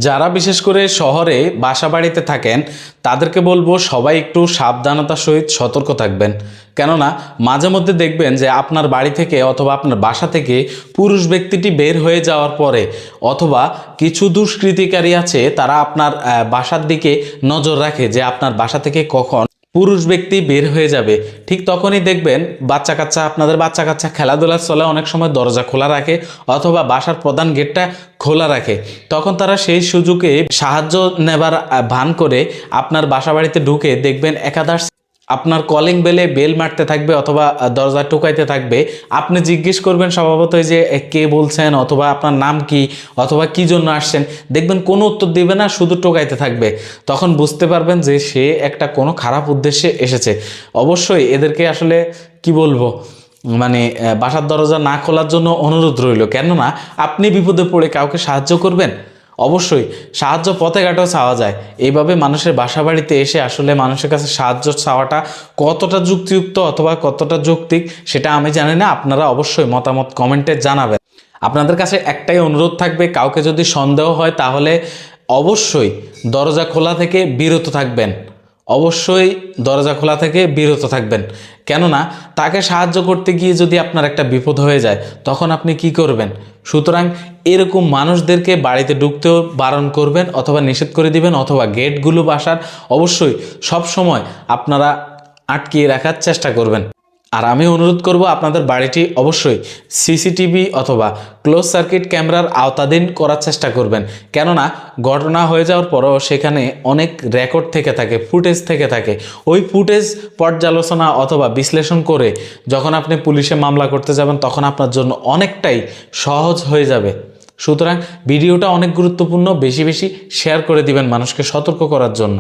যারা বিশেষ করে শহরে বাসাবাড়িতে থাকেন তাদেরকে বলবো সবাই একটু সাবধানতার সহিত সতর্ক থাকবেন। কেননা মাঝে মধ্যে দেখবেন যে আপনার বাড়ি থেকে অথবা আপনার বাসা থেকে পুরুষ ব্যক্তিটি বের হয়ে যাওয়ার পরে অথবা কিছু দুষ্কৃতিকারী আছে তারা আপনার বাসার দিকে নজর রাখে যে আপনার বাসা থেকে কখন পুরুষ ব্যক্তি বের হয়ে যাবে। ঠিক তখনই দেখবেন আপনাদের বাচ্চা কাচ্চা খেলাধুলার চলে অনেক সময় দরজা খোলা রাখে অথবা বাসার প্রধান গেটটা খোলা রাখে। তখন তারা সেই সুযোগে সাহায্য নেবার ভান করে আপনার বাসা বাড়িতে ঢুকে দেখবেন একাধার আপনার কলিং বেলে বেল মারতে থাকবে অথবা দরজা টোকাইতে থাকবে। আপনি জিজ্ঞেস করবেন স্বভাবতই যে কে বলছেন অথবা আপনার নাম কি অথবা কি জন্য আসছেন, দেখবেন কোনো উত্তর দিবে না, শুধু টোকাইতে থাকবে। তখন বুঝতে পারবেন যে সে একটা কোনো খারাপ উদ্দেশ্যে এসেছে। অবশ্যই এদেরকে আসলে কি বলবো, মানে বাসার দরজা না খোলার জন্য অনুরোধ রইল। কেননা আপনি বিপদে পড়ে কাউকে সাহায্য করবেন, অবশ্যই সাহায্য পথে ঘাটেও চাওয়া যায়। এইভাবে মানুষের বাসা বাড়িতে এসে আসলে মানুষের কাছে সাহায্য চাওয়াটা কতটা যুক্তিযুক্ত অথবা কতটা যৌক্তিক সেটা আমি জানি না। আপনারা অবশ্যই মতামত কমেন্টে জানাবেন। আপনাদের কাছে একটাই অনুরোধ থাকবে, কাউকে যদি সন্দেহ হয় তাহলে অবশ্যই দরজা খোলা থেকে বিরত থাকবেন। অবশ্যই দরজা খোলা থেকে বিরত থাকবেন। কেননা তাকে সাহায্য করতে গিয়ে যদি আপনার একটা বিপদ হয়ে যায় তখন আপনি কি করবেন? সুতরাং এরকম মানুষদেরকে বাড়িতে ঢুকতেও বারণ করবেন অথবা নিষেধ করে দিবেন অথবা গেটগুলো বাসার অবশ্যই সব সময় আপনারা আটকিয়ে রাখার চেষ্টা করবেন। আর আমি অনুরোধ করব আপনাদের বাড়িটি অবশ্যই সিসিটিভি অথবা ক্লোজ সার্কিট ক্যামেরার আওতাধীন করার চেষ্টা করবেন। কেননা ঘটনা হয়ে যাওয়ার পরও সেখানে অনেক রেকর্ড থেকে থাকে, ফুটেজ থেকে থাকে। ওই ফুটেজ পর্যালোচনা অথবা বিশ্লেষণ করে যখন আপনি পুলিশে মামলা করতে যাবেন তখন আপনার জন্য অনেকটাই সহজ হয়ে যাবে। সুতরাং ভিডিওটা অনেক গুরুত্বপূর্ণ, বেশি বেশি শেয়ার করে দিবেন মানুষকে সতর্ক করার জন্য।